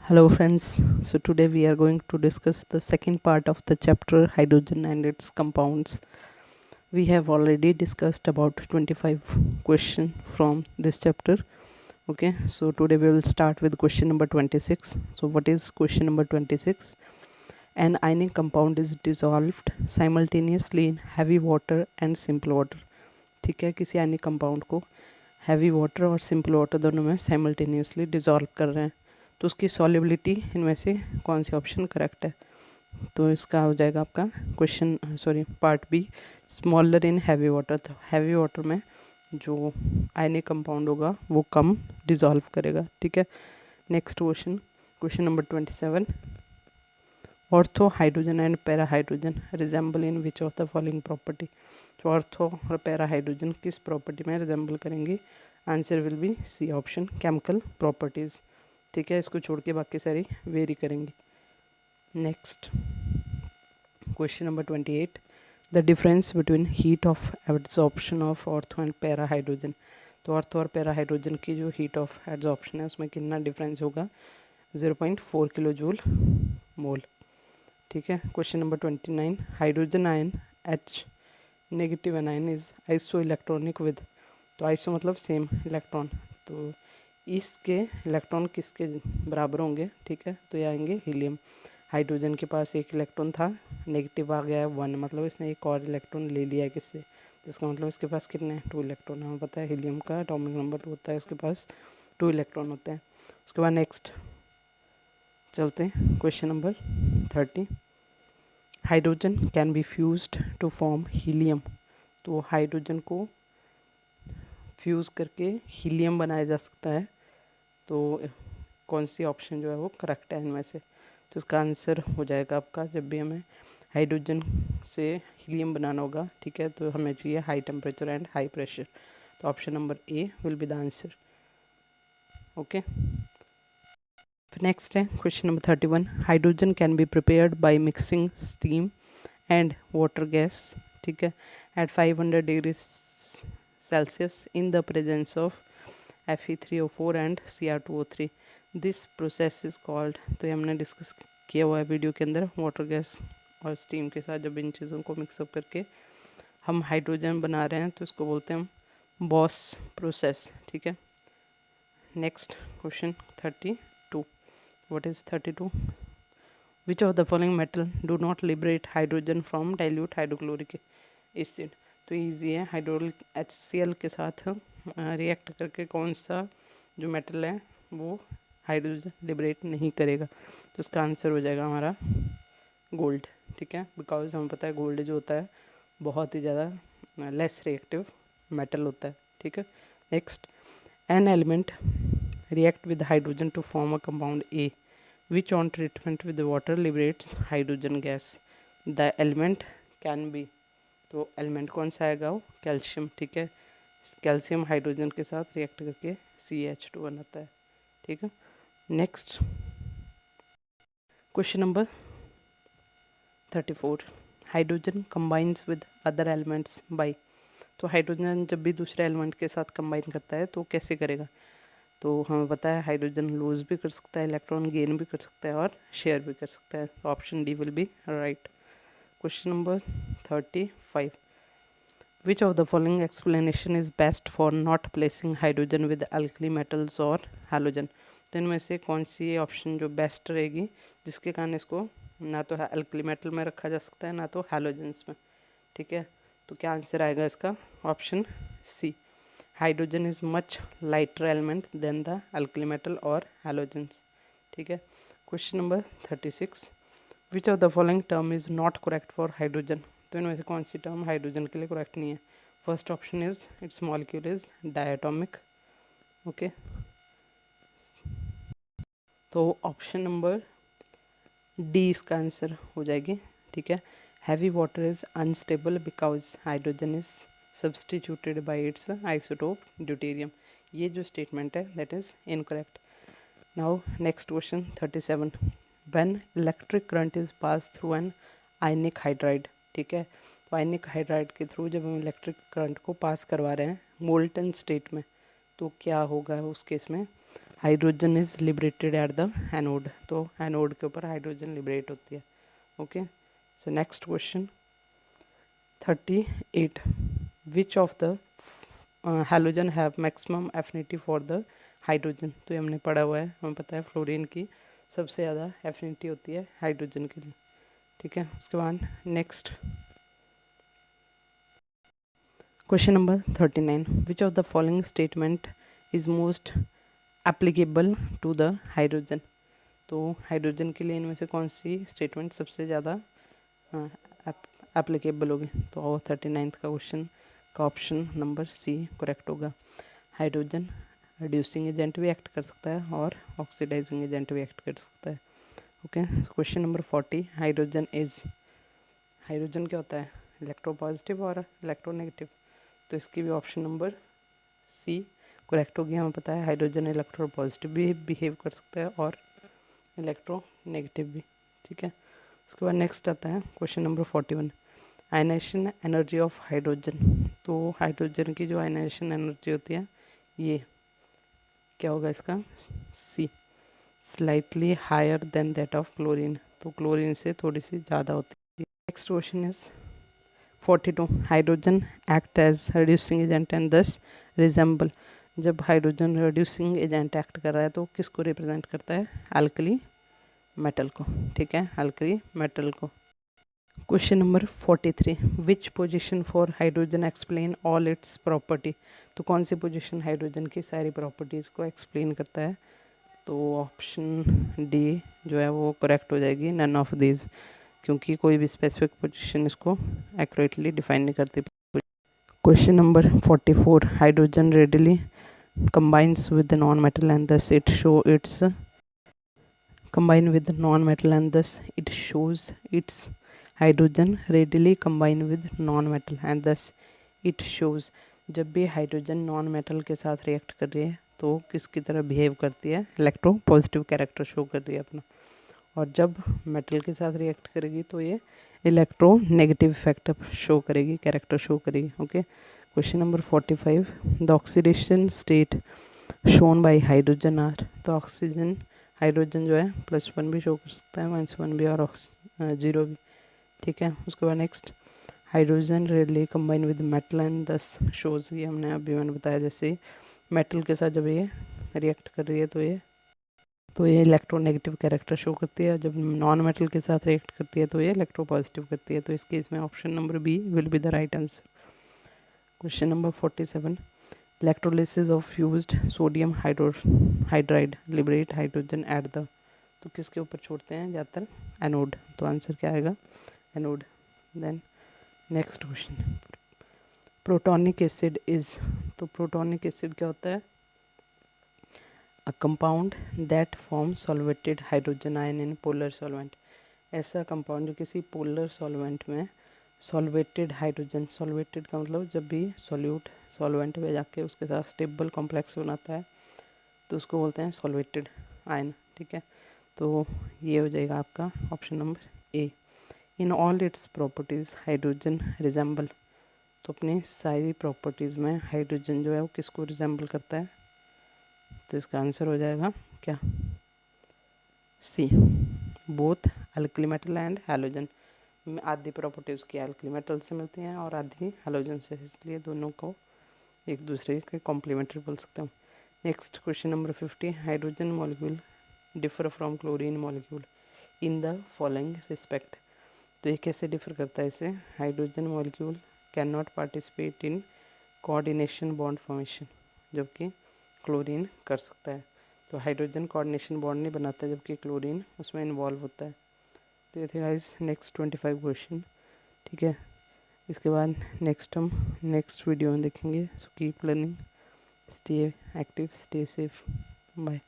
Hello friends, so today we are going to discuss the second part of the chapter hydrogen and its compounds. We have already discussed about 25 questions from this chapter. Okay, so today we will start with question number 26. So what is question number 26? An ionic compound is dissolved simultaneously in heavy water and simple water. ठीक है, किसी ionic compound को heavy water और simple water दोनों में simultaneously dissolve कर रहे हैं, तो उसकी सॉल्युबिलिटी इनमें से कौन सी ऑप्शन करेक्ट है? तो इसका हो जाएगा आपका part B, smaller in heavy water. तो हैवी वाटर में जो आयनिक कंपाउंड होगा वो कम डिज़ोल्व करेगा। ठीक है, next question, question number 27। Ortho hydrogen and para hydrogen resemble in which of the following property? तो ऑर्थो और पैरा हाइड्रोजन किस प्रॉपर्टी में रिजेंबल करेंगे? Answer will be C option, chemical properties. ठीक है, इसको छोड़ के बाकी सारी वेरी करेंगी। Next question number 28, the difference between heat of absorption of ortho and para hydrogen. तो ऑर्थो और पैरा हाइड्रोजन की जो हीट ऑफ एब्जॉर्प्शन है उसमें कितना डिफरेंस होगा? 0.4 किलो जूल मोल। ठीक है, question number 29, hydrogen ion H negative anion is iso electronic with. तो आइसो मतलब सेम इलेक्ट्रॉन, तो इसके इलेक्ट्रॉन किसके बराबर होंगे? ठीक है, तो ये आएंगे हीलियम। हाइड्रोजन के पास एक इलेक्ट्रॉन था, नेगेटिव आ गया है 1, मतलब इसने एक और इलेक्ट्रॉन ले लिया है किससे, जिसका मतलब इसके पास कितने 2 इलेक्ट्रॉन। हमें पता है हीलियम का एटॉमिक नंबर होता है, इसके पास 2 इलेक्ट्रॉन होते हैं। उसके बाद नेक्स्ट चलते हैं question number 30, hydrogen can be fused to form helium. तो हाइड्रोजन को फ्यूज़ करके हीलियम बनाया जा सकता है, तो कौन सी ऑप्शन जो है वो करेक्ट है इनमें से? तो इसका आंसर हो जाएगा आपका, जब भी हमें हाइड्रोजन से हीलियम बनाना होगा, ठीक है, तो हमें चाहिए high temperature and high pressure. तो option number A will be the answer. Okay, फिर नेक्स्ट है question number 31, hydrogen can be prepared by mixing steam and water gas, ठीक है, at 500 degree Celsius in the presence of Fe3O4 and Cr2O3। This process is called. तो ये हमने discuss किया हुआ है वीडियो के अंदर, वाटर गैस और स्टीम के साथ जब इन चीज़ों को मिक्सअप करके हम हाइड्रोजन बना रहे हैं तो इसको बोलते हैं हम बॉस प्रोसेस। ठीक है, next question 32, what is 32? Which of the following metal do not liberate hydrogen from dilute hydrochloric acid? तो ईजी है, हाइड्रोलिक HCl के साथ रिएक्ट करके कौन सा जो मेटल है वो हाइड्रोजन लिबरेट नहीं करेगा? तो उसका आंसर हो जाएगा हमारा गोल्ड। ठीक है, बिकॉज हमें पता है गोल्ड जो होता है बहुत ही ज़्यादा लेस रिएक्टिव मेटल होता है। ठीक है, next, an element react with hydrogen to form a compound A which on treatment with water liberates hydrogen gas. The element can be. तो एलिमेंट कौन सा आएगा? वो कैल्शियम। ठीक है, कैल्शियम हाइड्रोजन के साथ रिएक्ट करके CH2 बनाता है। ठीक है, next question number 34, hydrogen combines with other elements bye. तो हाइड्रोजन जब भी दूसरे एलिमेंट के साथ कंबाइन करता है तो कैसे करेगा? तो हमें पता है हाइड्रोजन लूज भी कर सकता है, इलेक्ट्रॉन गेन भी कर सकता है और शेयर भी कर सकता है। तो option D will be right. Question number 35, which of the following explanation is best for not placing hydrogen with alkali metals और हैलोजन? तो इनमें से कौन सी ऑप्शन जो बेस्ट रहेगी जिसके कारण इसको ना तो अल्कली मेटल में रखा जा सकता है ना तो हैलोजन्स में? ठीक है, तो क्या आंसर आएगा इसका? Option C, hydrogen is much lighter element than the alkali metal और हैलोजन्स। ठीक है, question number 36, which of the following term is not correct for hydrogen? तो इनमें से कौन सी टर्म हाइड्रोजन के लिए करेक्ट नहीं है? First option is it's molecule is diatomic. Okay, तो ऑप्शन नंबर डी इसका आंसर हो जाएगी। ठीक है, heavy water is unstable because hydrogen is substituted bye it's isotope deuterium. ये जो स्टेटमेंट है that is incorrect. Now next question 37, when electric current is pass through an ionic hydride. ठीक है, तो आयनिक हाइड्राइड के थ्रू जब हम इलेक्ट्रिक करंट को पास करवा रहे हैं मोल्टन स्टेट में, तो क्या होगा उस केस में? Hydrogen is liberated at the anode, तो एनोड के ऊपर हाइड्रोजन लिबरेट होती है। Okay, so next question 38, which of the halogen have maximum affinity for the hydrogen. तो ये हमने पढ़ा हुआ है, हमें पता है फ्लोरीन की सबसे ज़्यादा एफिनिटी होती है हाइड्रोजन के लिए। ठीक है, उसके बाद next question number 39, which of the following statement is most applicable to the hydrogen. तो हाइड्रोजन के लिए इनमें से कौन सी स्टेटमेंट सबसे ज़्यादा एप्लीकेबल होगी। तो 39th का क्वेश्चन का ऑप्शन नंबर सी करेक्ट होगा। हाइड्रोजन रिड्यूसिंग एजेंट भी एक्ट कर सकता है और ऑक्सीडाइजिंग एजेंट भी एक्ट कर सकता है। ओके, क्वेश्चन नंबर 40, हाइड्रोजन क्या होता है, इलेक्ट्रोपॉजिटिव और इलेक्ट्रोनेगेटिव। तो इसकी भी ऑप्शन नंबर सी करेक्ट होगी। हमें पता है हाइड्रोजन इलेक्ट्रोपॉजिटिव भी बिहेव कर सकता है और इलेक्ट्रोनेगेटिव भी। ठीक है, उसके बाद नेक्स्ट आता है question number 41, ionization energy of hydrogen. तो हाइड्रोजन की जो आयनाइजेशन एनर्जी होती है ये क्या होगा इसका, C slightly higher than that of chlorine. तो क्लोरीन से थोड़ी सी ज़्यादा होती है। Next question is 42, hydrogen act as reducing agent and thus resemble. जब हाइड्रोजन रिड्यूसिंग एजेंट एक्ट कर रहा है तो किसको रिप्रेजेंट करता है, अल्कली मेटल को। ठीक है, अल्कली मेटल को। Question number 43, which position for hydrogen explain all it's property. तो कौन सी पोजीशन हाइड्रोजन की सारी प्रॉपर्टीज़ को एक्सप्लेन करता है। तो ऑप्शन डी जो है वो करेक्ट हो जाएगी, नन ऑफ दीज, क्योंकि कोई भी स्पेसिफिक पोजीशन इसको एक्यूरेटली डिफाइन नहीं करती। Question number 44, hydrogen readily combines with the non-metal and thus it shows its hydrogen readily combine with non-metal and thus it shows। जब भी हाइड्रोजन नॉन मेटल के साथ रिएक्ट कर रही है तो किसकी तरह बिहेव करती है, इलेक्ट्रो पॉजिटिव कैरेक्टर शो कर रही है अपना, और जब मेटल के साथ रिएक्ट करेगी तो ये इलेक्ट्रो नेगेटिव इफेक्ट शो करेगी, कैरेक्टर शो करेगी। Okay, question number 45, the oxidation state shown by hydrogen are. तो ऑक्सीजन हाइड्रोजन जो है +1 भी शो कर सकता है, -1 भी और 0 भी। ठीक है, उसके बाद next, hydrogen readily combine with metal and thus shows. ये मैंने बताया जैसे मेटल के साथ जब ये रिएक्ट कर रही है तो ये इलेक्ट्रोनेगेटिव कैरेक्टर शो करती है, जब नॉन मेटल के साथ रिएक्ट करती है तो ये इलेक्ट्रोपॉजिटिव करती है। तो इस केस में option number B will be the right answer. Question number 47, electrolysis of fused sodium hydride liberate hydrogen at the. तो किसके ऊपर छोड़ते हैं ज़्यादातर, एनोड। तो आंसर क्या आएगा, anode. Then next question, protonic acid is. तो प्रोटोनिक एसिड क्या होता है, a compound that form solvated hydrogen ion in polar solvent. ऐसा कंपाउंड जो किसी पोलर सॉल्वेंट में सॉल्वेटेड हाइड्रोजन, सॉल्वेटेड का मतलब जब भी सॉल्यूट सॉल्वेंट में जाके उसके साथ स्टेबल कॉम्प्लेक्स बनाता है तो उसको बोलते हैं सॉल्वेटेड आयन। ठीक है, तो ये हो जाएगा आपका option number A. In all it's properties hydrogen resemble. तो अपनी सारी प्रॉपर्टीज़ में हाइड्रोजन जो है वो किसको रिजेंबल करता है। तो इसका आंसर हो जाएगा क्या, C, both alkali metal and halogen. आधी प्रॉपर्टी उसकी अल्कली मेटल से मिलती हैं और आधी हैलोजन से, इसलिए दोनों को एक दूसरे के कॉम्प्लीमेंट्री बोल सकते हैं। Next question number 50, hydrogen molecule differ from chlorine molecule in the following respect. तो ये कैसे डिफर करता है इसे, hydrogen molecule can not participate in coordination bond formation, जबकि क्लोरीन कर सकता है। तो हाइड्रोजन कोऑर्डिनेशन बॉन्ड नहीं बनाता जबकि क्लोरीन उसमें इन्वॉल्व होता है। तो ये थे गाइस नेक्स्ट 25 क्वेश्चन। ठीक है, इसके बाद हम नेक्स्ट वीडियो में देखेंगे। So keep learning, stay active, stay safe, bye.